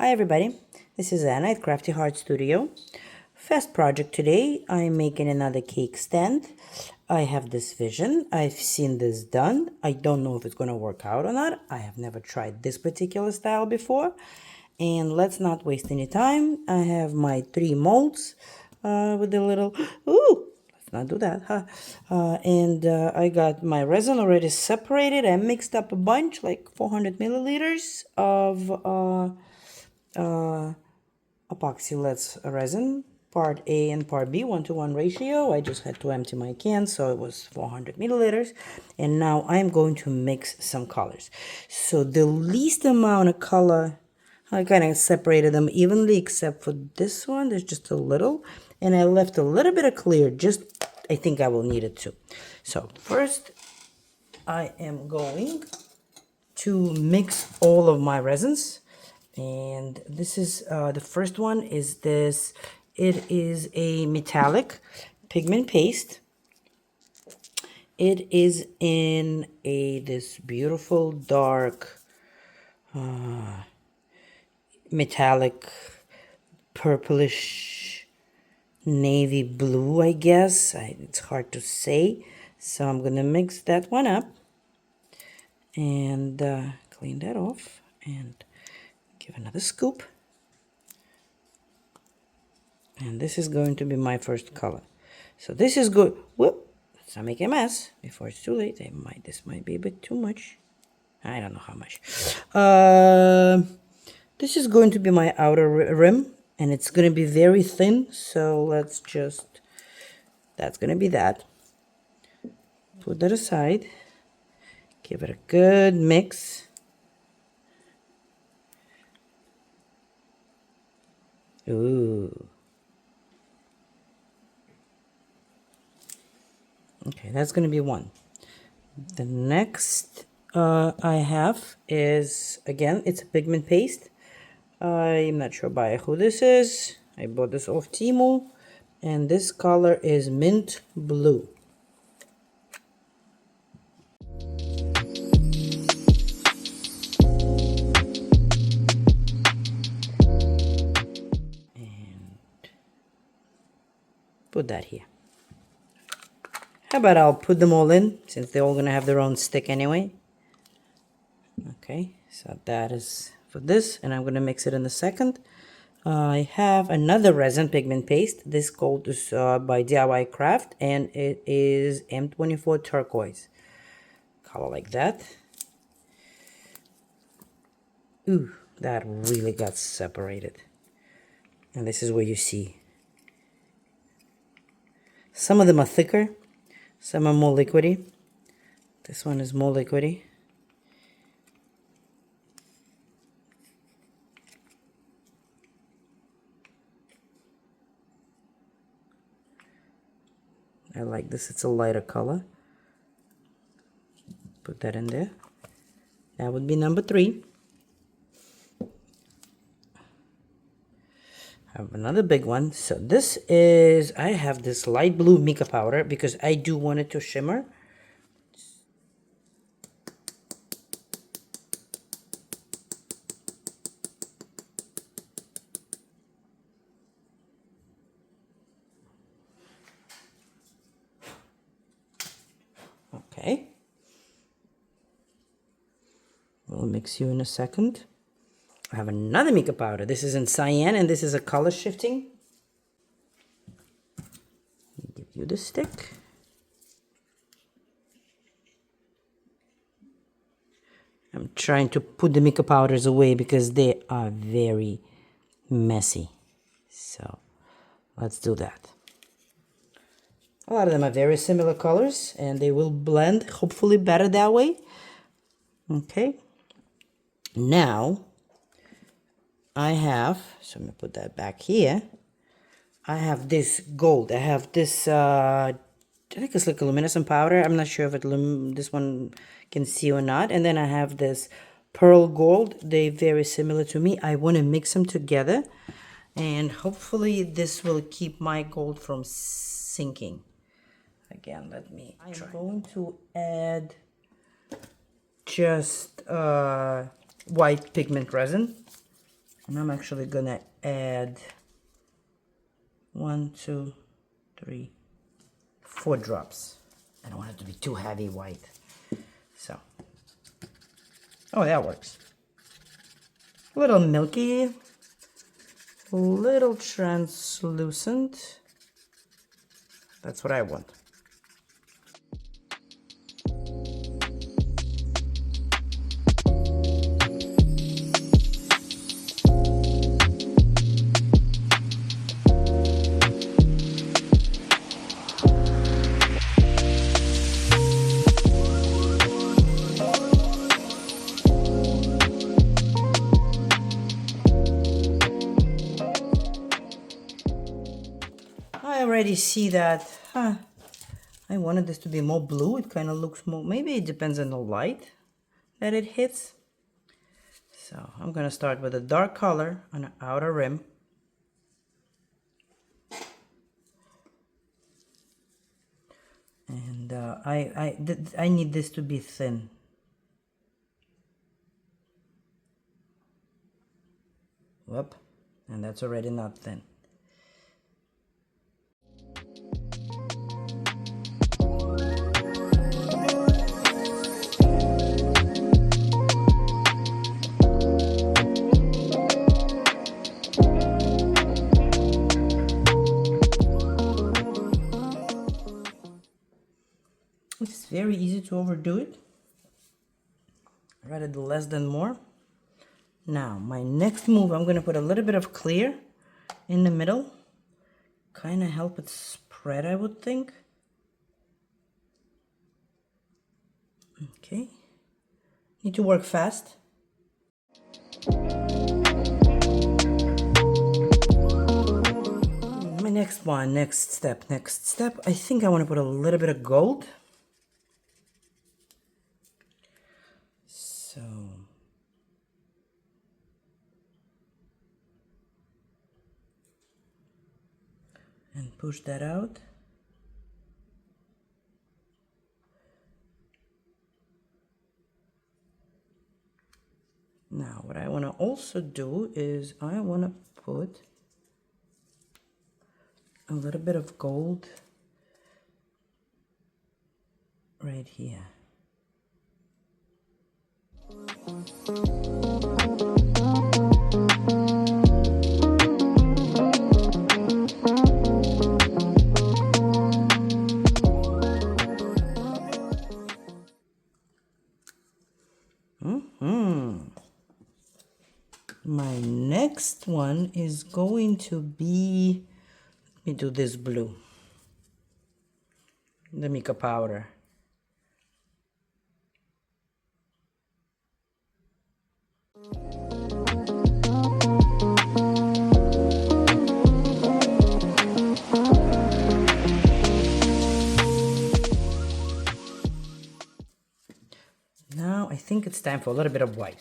Hi everybody, this is Anna at Crafty Heart Studio. Fast project today. I'm making another cake stand. I have this vision. I've seen this done. I don't know if it's going to work out or not. I have never tried this particular style before. And let's not waste any time. I have my 3 molds with the little... Ooh! Let's not do that, huh? I got my resin already separated. I mixed up a bunch, like 400 milliliters of epoxy resin, part A and part B, 1:1 ratio. I just had to empty my can, so it was 400 milliliters. And now I'm going to mix some colors. So the least amount of color, I kind of separated them evenly, except for this one. There's just a little. And I left a little bit of clear, just, I think I will need it too. So first, I am going to mix all of my resins. And this is the first one is this. It is a metallic pigment paste. It is in this beautiful dark metallic purplish navy blue, I guess. It's hard to say. So I'm gonna mix that one up and clean that off and give another scoop. And this is going to be my first color. So this is good. Whoop! Let's not make a mess before it's too late. This might be a bit too much. I don't know how much. This is going to be my outer rim, and it's going to be very thin. So that's going to be that. Put that aside. Give it a good mix. Ooh. Okay, that's going to be one. The next I have is, again, it's a pigment paste. I'm not sure by who this is. I bought this off Teal, and this color is mint blue. And put that here. How about I'll put them all in, since they're all going to have their own stick anyway. Okay, so that is for this, and I'm going to mix it in a second. I have another resin pigment paste. This gold is by DIY Craft, and it is M24 Turquoise. Color like that. Ooh, that really got separated. And this is where you see. Some of them are thicker. Some are more liquidy. This one is more liquidy. I like this. It's a lighter color. Put that in there. That would be number 3. I have another big one. So this is, I have this light blue mica powder because I do want it to shimmer. Okay. We'll mix you in a second. I have another mica powder. This is in cyan, and this is a color shifting. Give you the stick. I'm trying to put the mica powders away because they are very messy. So let's do that. A lot of them are very similar colors, and they will blend hopefully better that way. Okay. Now I have, so I'm gonna put that back here. I have this gold. I have this, I think it's like a luminescent powder. I'm not sure if this one can see or not. And then I have this pearl gold. They're very similar to me. I want to mix them together, and hopefully this will keep my gold from sinking. Again, let me try. I'm going to add just white pigment resin. And I'm actually gonna add 1, 2, 3, 4 drops. I don't want it to be too heavy white. So, oh, that works. A little milky, a little translucent. That's what I want. I already see that, I wanted this to be more blue. It kind of looks more, maybe it depends on the light that it hits. So I'm gonna start with a dark color on the outer rim. And I need this to be thin. Whoop, and that's already not thin. It's very easy to overdo it. I'd rather do less than more. Now, my next move, I'm going to put a little bit of clear in the middle. Kind of help it spread, I would think. Okay. Need to work fast. My next step. I think I want to put a little bit of gold. So, and push that out. Now, what I want to also do is I want to put a little bit of gold right here. My next one is going to be, let me do this blue, the mica powder. Now I think it's time for a little bit of white.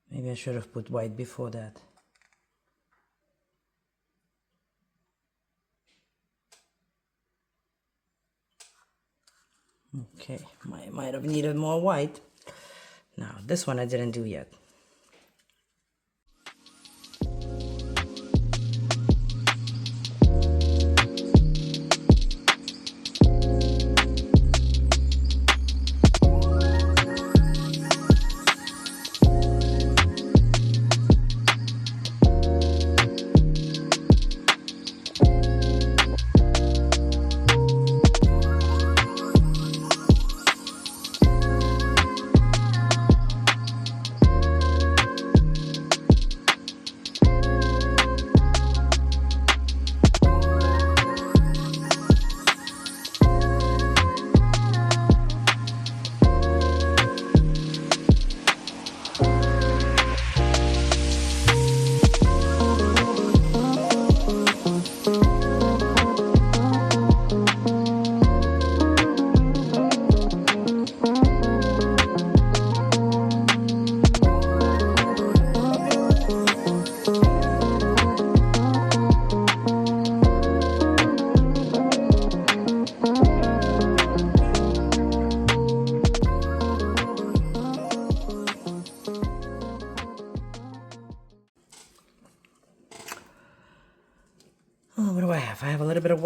Maybe I should have put white before that. Okay, might have needed more white. Now, this one I didn't do yet.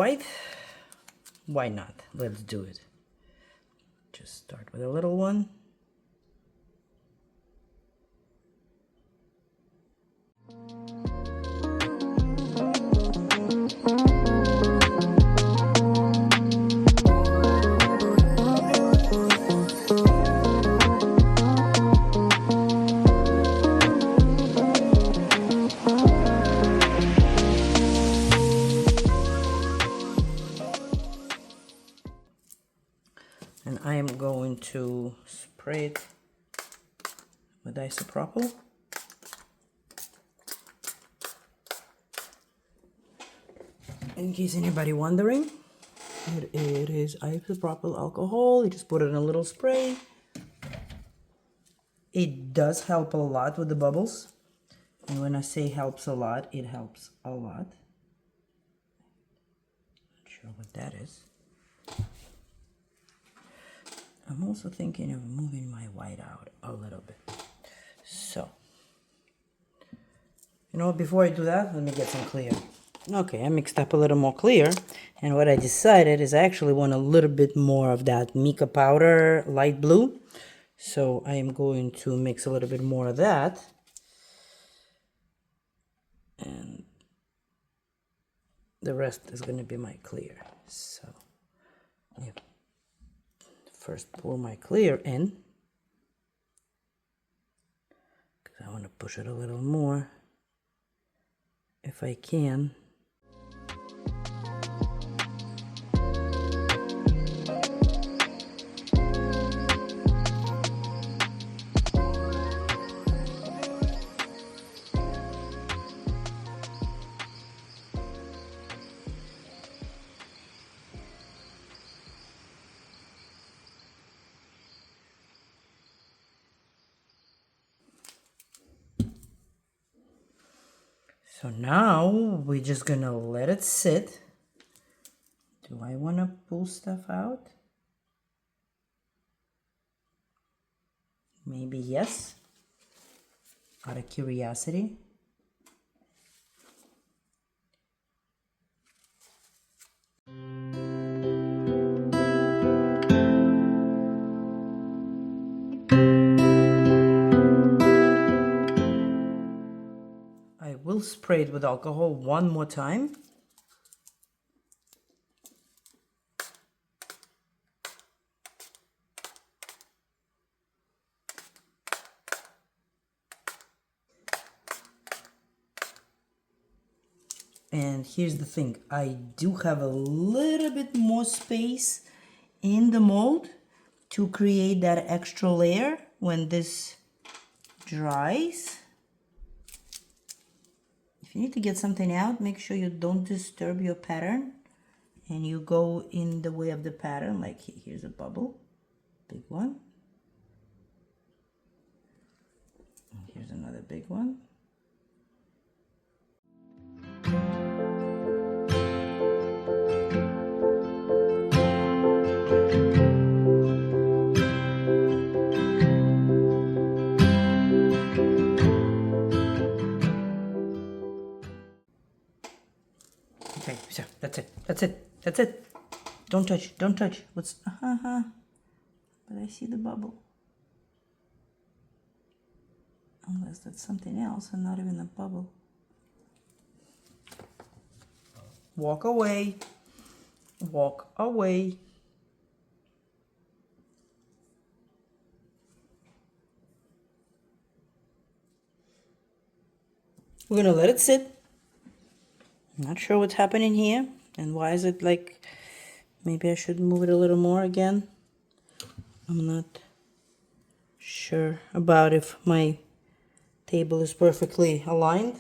white? Why not? Let's do it. Just start with a little one. And I am going to spray it with isopropyl. In case anybody wondering, it is isopropyl alcohol. You just put it in a little spray. It does help a lot with the bubbles. And when I say helps a lot, it helps a lot. Not sure what that is. I'm also thinking of moving my white out a little bit. So, you know, before I do that, let me get some clear. Okay, I mixed up a little more clear. And what I decided is I actually want a little bit more of that Mica powder, light blue. So I am going to mix a little bit more of that. And the rest is going to be my clear. So, yeah. First pour my clear in, because I want to push it a little more if I can. So now we're just gonna let it sit. Do I want to pull stuff out? Maybe yes, out of curiosity. I will spray it with alcohol one more time. And here's the thing, I do have a little bit more space in the mold to create that extra layer when this dries. If you need to get something out, make sure you don't disturb your pattern and you go in the way of the pattern. Like here's a bubble, big one. And here's another big one. Okay, so that's it. That's it. That's it. Don't touch. Don't touch. What's But I see the bubble. Unless that's something else and not even a bubble. Walk away. Walk away. We're gonna let it sit. I'm not sure what's happening here and why is it like, maybe I should move it a little more again. I'm not sure about if my table is perfectly aligned.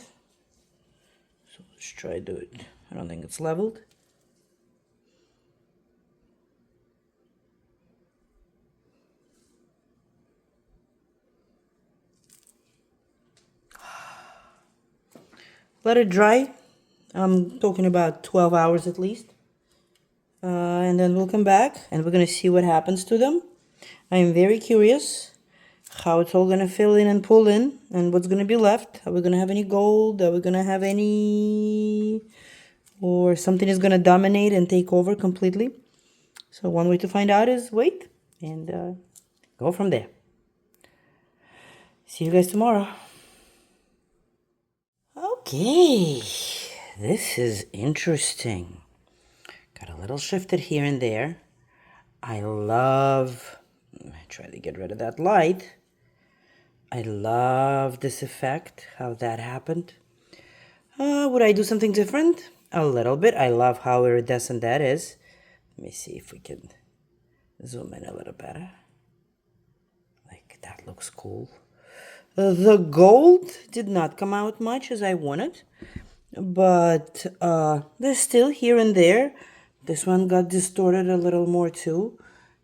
So let's try to do it. I don't think it's leveled. Let it dry. I'm talking about 12 hours at least. And then we'll come back and we're going to see what happens to them. I am very curious how it's all going to fill in and pull in and what's going to be left. Are we going to have any gold? Are we going to have any or something is going to dominate and take over completely. So one way to find out is wait and go from there. See you guys tomorrow. Okay, this is interesting. Got a little shifted here and there. I try to get rid of that light. I love this effect, how that happened. Would I do something different? A little bit. I love how iridescent that is. Let me see if we can zoom in a little better. Like, that looks cool. The gold did not come out much as I wanted, but there's still here and there. This one got distorted a little more too,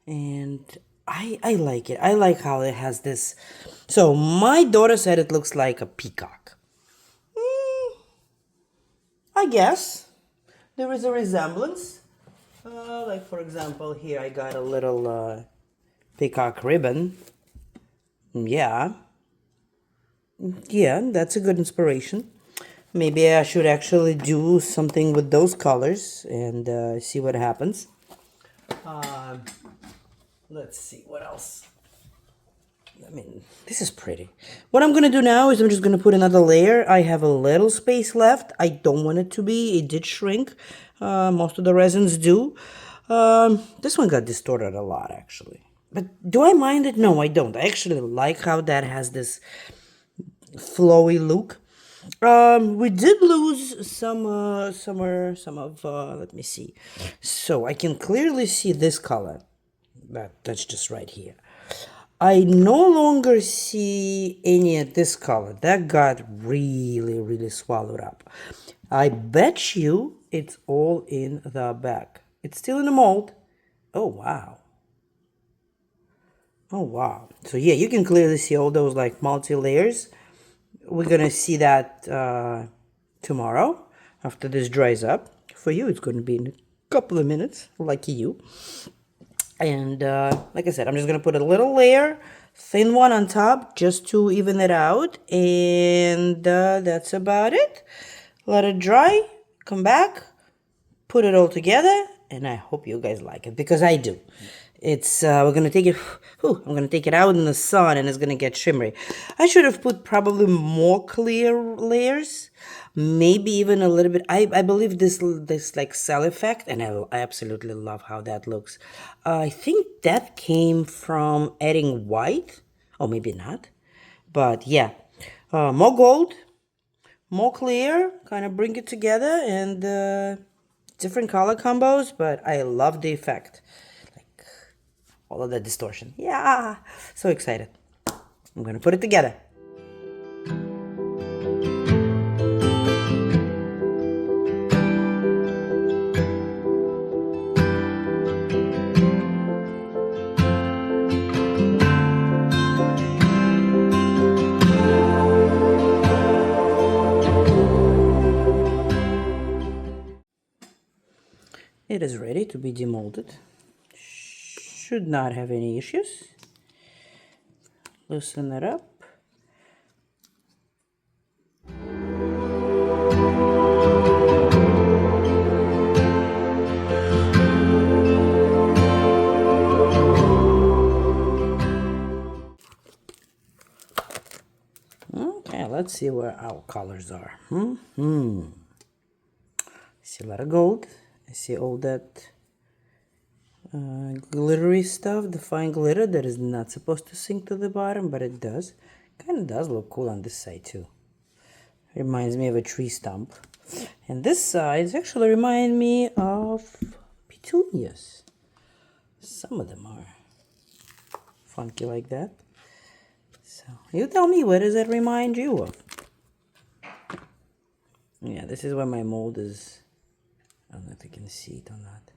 and I like it. I like how it has this. So my daughter said it looks like a peacock. I guess there is a resemblance. Like for example, here I got a little peacock ribbon. Yeah, that's a good inspiration. Maybe I should actually do something with those colors and see what happens. Let's see what else. I mean, this is pretty. What I'm going to do now is I'm just going to put another layer. I have a little space left. I don't want it to be. It did shrink. Most of the resins do. This one got distorted a lot, actually. But do I mind it? No, I don't. I actually like how that has this flowy look. We did lose some of, let me see. So I can clearly see this color. That's just right here. I no longer see any of this color. That got really, really swallowed up. I bet you it's all in the back. It's still in the mold. Oh, wow. Oh, wow. So, yeah, you can clearly see all those, like, multi-layers. We're going to see that tomorrow after this dries up. For you, it's going to be in a couple of minutes. Lucky you. And like I said, I'm just going to put a little layer, thin one on top, just to even it out. And that's about it. Let it dry, come back, put it all together, and I hope you guys like it, because I do. It's we're going to take it, I'm going to take it out in the sun, and it's going to get shimmery. I should have put probably more clear layers. Maybe even a little bit. I believe this like cell effect, and I absolutely love how that looks. I think that came from adding white, or maybe not. But yeah, more gold, more clear, kind of bring it together, and different color combos. But I love the effect, like all of the distortion. Yeah, so excited. I'm gonna put it together. It is ready to be demolded. Should not have any issues. Loosen it up. Okay, let's see where our colors are. See a lot of gold. I see all that glittery stuff, the fine glitter that is not supposed to sink to the bottom, but it does. Kind of does look cool on this side too. Reminds me of a tree stump. And this side actually reminds me of petunias. Some of them are funky like that. So you tell me, what does that remind you of? Yeah, this is where my mold is. I don't know if you can see it or not.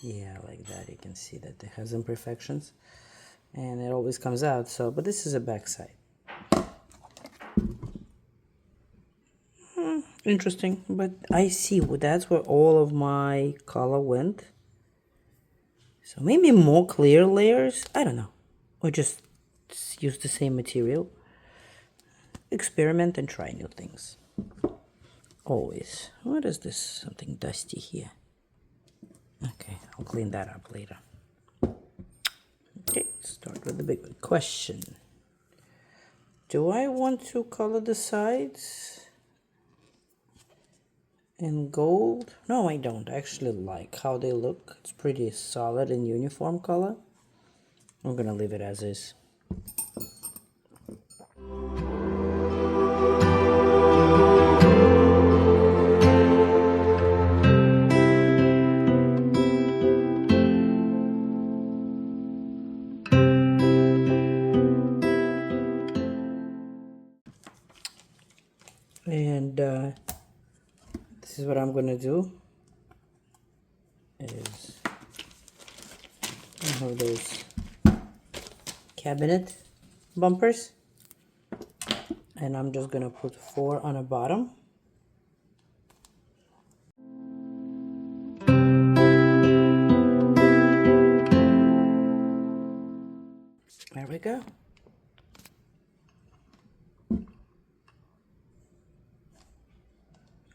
Yeah, like that. You can see that it has imperfections. And it always comes out. So, but this is a back side. Interesting. But I see. Well, that's where all of my color went. So maybe more clear layers. I don't know. Or just use the same material. Experiment and try new things. always. What is this? Something dusty here. Okay, I'll clean that up later. Okay, start with the big one. Question. Do I want to color the sides in gold? No, I don't. I actually like how they look. It's pretty solid and uniform color. I'm gonna leave it as is. And this is what I'm gonna do is I have those cabinet bumpers, and I'm just gonna put 4 on the bottom. There we go.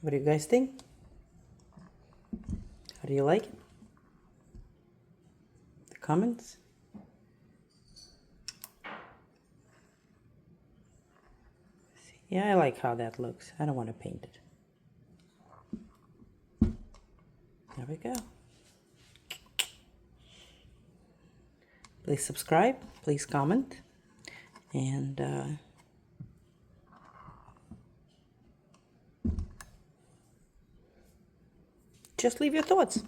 What do you guys think? How do you like it? The comments? Yeah, I like how that looks. I don't want to paint it. There we go. Please subscribe, please comment, and just leave your thoughts.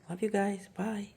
Love you guys. Bye.